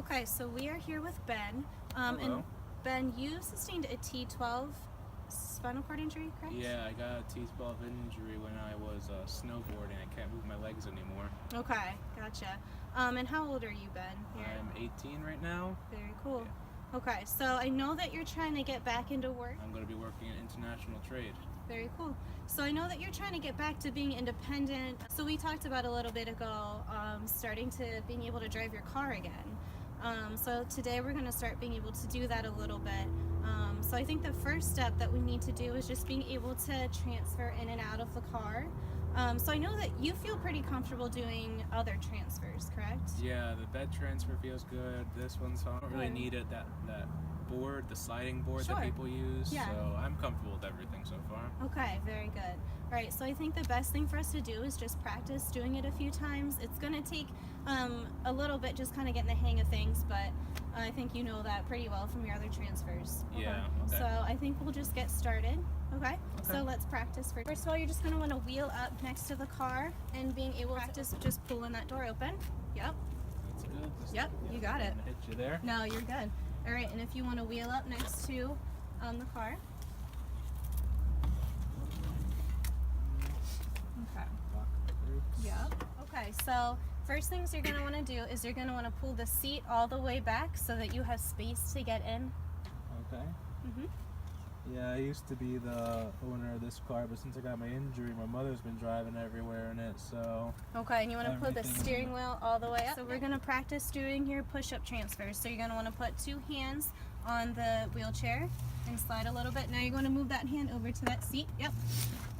Okay, so we are here with Ben. Hello. And Ben, you sustained a T12 spinal cord injury, correct? Yeah, I got a T12 injury when I was snowboarding. I can't move my legs anymore. Okay, gotcha. And how old are you, Ben? I'm 18 right now. Very cool. Yeah. Okay, so I know that you're trying to get back into work. I'm going to be working in international trade. Very cool. So I know that you're trying to get back to being independent. So we talked about a little bit ago, starting to being able to drive your car again. So today we're going to start being able to do that a little bit. So I think the first step that we need to do is just being able to transfer in and out of the car. So I know that you feel pretty comfortable doing other transfers, correct? Yeah, the bed transfer feels good. This one, so I don't really need it. That board, the sliding board Sure. that people use. Yeah. So I'm comfortable with everything so far. Okay, very good. All right, so I think the best thing for us to do is just practice doing it a few times. It's going to take a little bit just kind of getting the hang of things, but I think you know that pretty well from your other transfers. Yeah, okay. So I think we'll just get started. Okay? So let's practice. First of all, you're just going to want to wheel up next to the car and being able to practice just pulling that door open. Yep. That's good. Yep, you got it. I'm gonna hit you there. No, you're good. All right, and if you want to wheel up next to the car. Okay. Lock the brakes. Yep. Okay, so first things you're going to want to do is you're going to want to pull the seat all the way back so that you have space to get in. Okay. Mm-hmm. Yeah, I used to be the owner of this car, but since I got my injury, my mother's been driving everywhere in it, so... Okay, and you want to put the Everything. steering wheel all the way up. So we're going to practice doing your push-up transfers. So you're going to want to put two hands on the wheelchair and slide a little bit. Now you're going to move that hand over to that seat. Yep.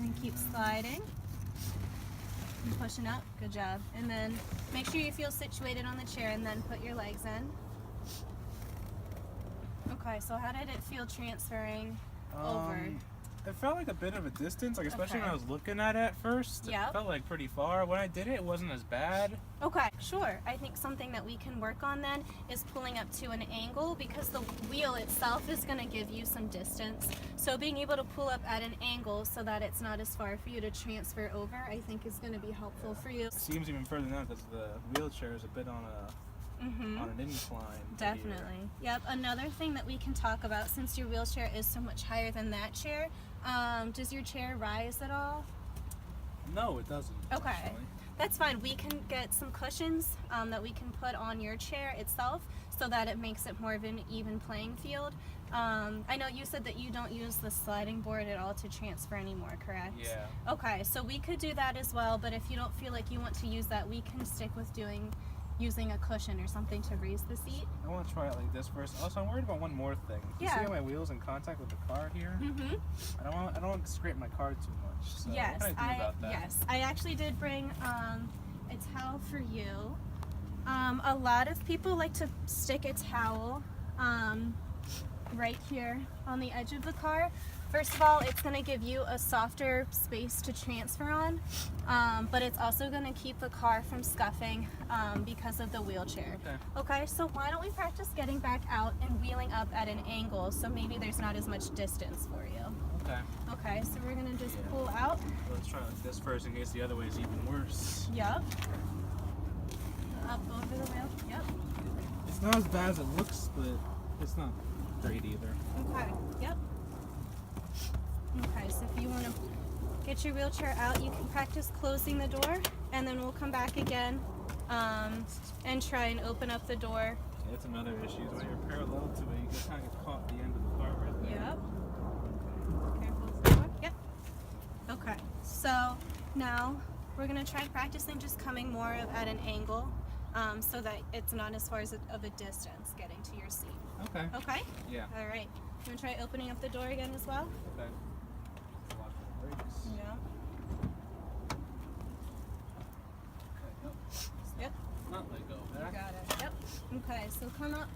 And keep sliding. And pushing up. Good job. And then make sure you feel situated on the chair and then put your legs in. Okay, so how did it feel transferring over? It felt like a bit of a distance, like especially Okay. when I was looking at it at first. Yep. It felt like pretty far. When I did it, it wasn't as bad. Okay, sure. I think something that we can work on then is pulling up to an angle because the wheel itself is going to give you some distance. So being able to pull up at an angle so that it's not as far for you to transfer over, I think is going to be helpful for you. It seems even further now because the wheelchair is a bit on an incline. Definitely. Yep. Another thing that we can talk about, since your wheelchair is so much higher than that chair, does your chair rise at all? No, it doesn't. Okay. Actually. That's fine. We can get some cushions that we can put on your chair itself so that it makes it more of an even playing field. I know you said that you don't use the sliding board at all to transfer anymore, correct? Yeah. Okay, so we could do that as well, but if you don't feel like you want to use that, we can stick with using a cushion or something to raise the seat. I want to try it like this first. Also, I'm worried about one more thing. You Yeah. see how my wheel's in contact with the car here? Mm-hmm. I don't want to scrape my car too much. So Yes, what can I do about that? yes. I actually did bring a towel for you. A lot of people like to stick a towel right here on the edge of the car. First of all, it's going to give you a softer space to transfer on, but it's also going to keep the car from scuffing because of the wheelchair. Okay. Okay, so why don't we practice getting back out and wheeling up at an angle so maybe there's not as much distance for you. Okay. Okay, so we're going to just Yeah. pull out. Let's try like this first in case the other way is even worse. Yep. Up over the wheel. Yep. It's not as bad as it looks, but it's not great either. Okay. Yep. Okay, so if you want to get your wheelchair out, you can practice closing the door, and then we'll come back again and try and open up the door. Yeah, that's another issue. Is when you're parallel to it, you can kind of get caught at the end of the car right there. Yep. Careful with the door. Yep. Okay, so now we're going to try practicing just coming more at an angle so that it's not as far as of a distance getting to your seat. Okay. Okay? Yeah. All right. You want to try opening up the door again as well? Okay. Lock the brakes. Yeah. Okay. Yep. Yep. Not let go. You Back. got it. Yep. Okay, so come up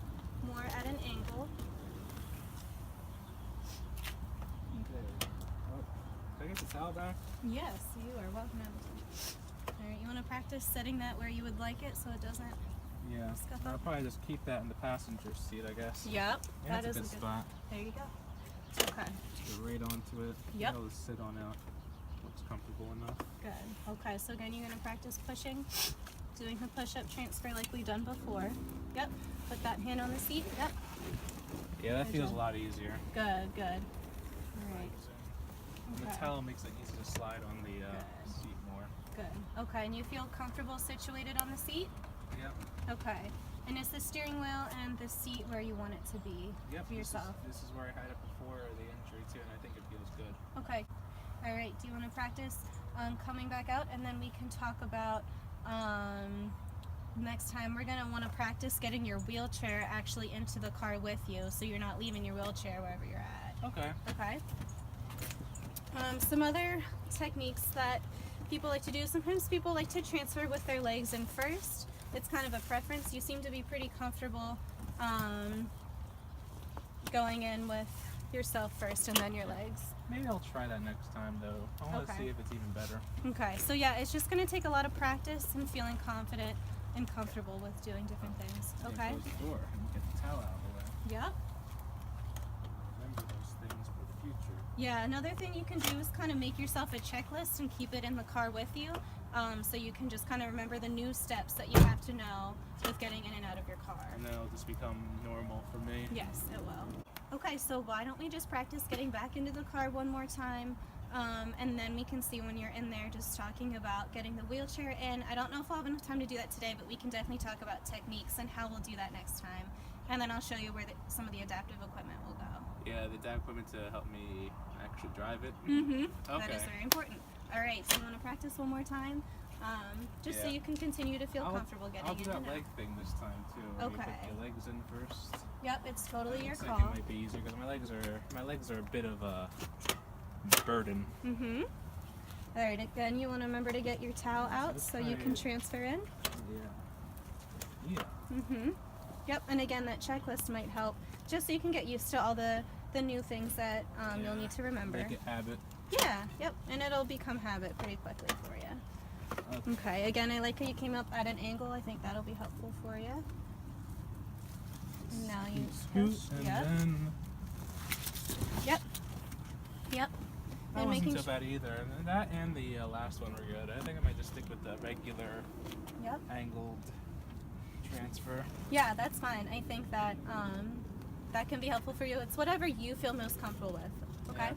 more at an angle. Okay. Oh, can I get the towel back? Yes, you are welcome. All right, you want to practice setting that where you would like it so it doesn't. Yeah. Scuff I'll up. probably just keep that in the passenger seat, I guess. Yep. Yeah, that that's is a good spot. There you go. Okay. Just go right onto it. Yep. I'll sit on out. Looks comfortable enough. Good. Okay, so again, you're going to practice pushing Doing the push-up transfer like we've done before. Yep. Put that hand on the seat. Yep. Yeah, that Good feels job. a lot easier. Good, good. All right. And the Okay. towel makes it easy to slide on the Good. seat more. Good. Okay, and you feel comfortable situated on the seat? Yep. Okay. And is the steering wheel and the seat where you want it to be Yep. for yourself? This is where I had it before the injury too, and I think it feels good. Okay. All right. Do you want to practice coming back out, and then we can talk about next time we're gonna want to practice getting your wheelchair actually into the car with you, so you're not leaving your wheelchair wherever you're at. Okay. Okay. Some other techniques that people like to do. Sometimes people like to transfer with their legs in first. It's kind of a preference. You seem to be pretty comfortable going in with yourself first and then your legs. Maybe I'll try that next time though. I want to Okay. see if it's even better. Okay, so yeah, it's just going to take a lot of practice and feeling confident and comfortable with doing different things. Okay? Close the door and get the towel out of the way. Yep. Remember those things for the future. Yeah, another thing you can do is kind of make yourself a checklist and keep it in the car with you. So you can just kind of remember the new steps that you have to know with getting in and out of your car. And then it'll just become normal for me. Yes, it will. Okay, so why don't we just practice getting back into the car one more time, and then we can see when you're in there just talking about getting the wheelchair in. I don't know if we'll have enough time to do that today, but we can definitely talk about techniques and how we'll do that next time. And then I'll show you where some of the adaptive equipment will go. Yeah, the DAC equipment to help me actually drive it. Mm-hmm. That Okay. is very important. All right, so you want to practice one more time? Just so Yeah. you can continue to feel comfortable getting I'll do in that and out. leg thing this time too. Where you Okay. put your legs in first. Yep, it's totally your Looks call. like it might be easier because my legs are a bit of a burden. Mm-hmm. All right, again, you want to remember to get your towel out so you can transfer in. Yeah. Yeah. Mm-hmm. Yep, and again, that checklist might help just so you can get used to all the new things that you'll need to remember. Make it habit. Yeah, yep, and it'll become habit pretty quickly for you. Okay. Okay, again, I like how you came up at an angle. I think that'll be helpful for you. And now you Scoot push. and Yep, then yep, yep. that And wasn't making so bad either. And that and the last one were good. I think I might just stick with the regular Yep. angled transfer. Yeah, that's fine. I think that that can be helpful for you. It's whatever you feel most comfortable with. Okay.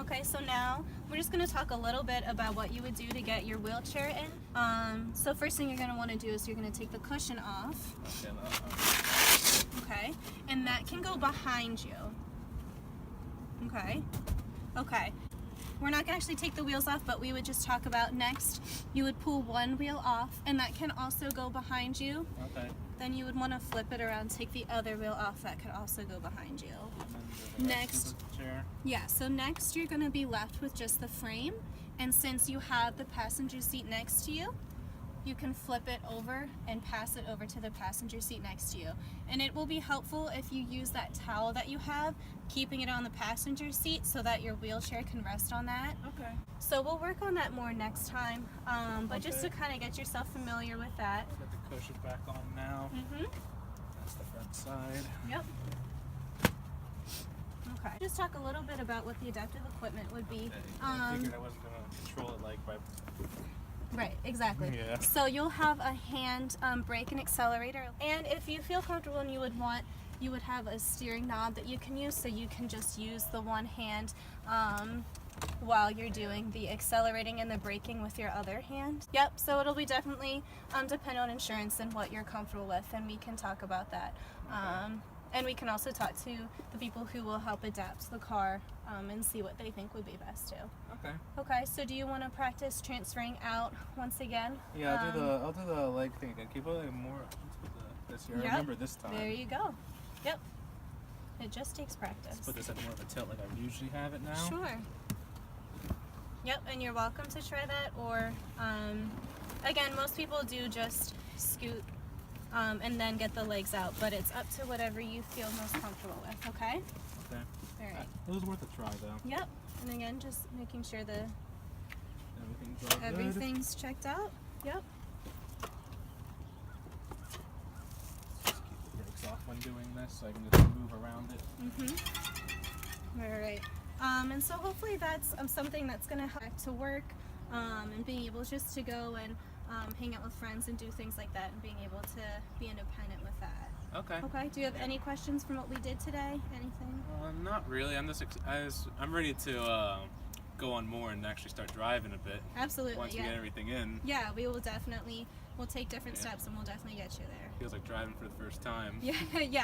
Okay, so now we're just going to talk a little bit about what you would do to get your wheelchair in. So first thing you're going to want to do is you're going to take the cushion off. Okay. Okay, and that can go behind you. Okay. Okay. We're not going to actually take the wheels off, but we would just talk about next. You would pull one wheel off, and that can also go behind you. Okay. Then you would want to flip it around, take the other wheel off. That could also go behind you. And then the rest Next. of the chair. Yeah, so next you're going to be left with just the frame. And since you have the passenger seat next to you, you can flip it over and pass it over to the passenger seat next to you. And it will be helpful if you use that towel that you have, keeping it on the passenger seat so that your wheelchair can rest on that. Okay. So we'll work on that more next time. But just to Okay. kind of get yourself familiar with that. I'll get the cushion back on now. Mm-hmm. That's the front side. Yep. Okay. Just talk a little bit about what the adaptive equipment would be. I figured I wasn't going to control it like by... Right, exactly. Yeah. So you'll have a hand brake and accelerator. And if you feel comfortable and you would have a steering knob that you can use, so you can just use the one hand while you're doing the accelerating and the braking with your other hand. Yep, so it'll be definitely depend on insurance and what you're comfortable with, and we can talk about that. And we can also talk to the people who will help adapt the car and see what they think would be best too. Okay. Okay, so do you want to practice transferring out once again? Yeah, I'll do the leg thing again. Keep it like more. Let's put this here. Yep. I remember this time. There you go. Yep. It just takes practice. Let's put this at more of a tilt like I usually have it now. Sure. Yep, and you're welcome to try that, or again, most people do just scoot and then get the legs out, but it's up to whatever you feel most comfortable with, okay? Okay. All right. It was worth a try though. Yep, and again, just making sure Everything's all good. everything's checked out. Yep. Just keep the brakes off when doing this so I can just move around it. Mm-hmm. All right. And so hopefully that's something that's going to help to work and being able just to go and hang out with friends and do things like that, and being able to be independent with that. Okay. Okay. Do you have any questions from what we did today? Anything? Not really. I'm ready to go on more and actually start driving a bit Absolutely. once we Yeah. get everything in. Yeah, we will definitely. We'll take different steps, and we'll definitely get you there. Feels like driving for the first time. Yeah, yeah.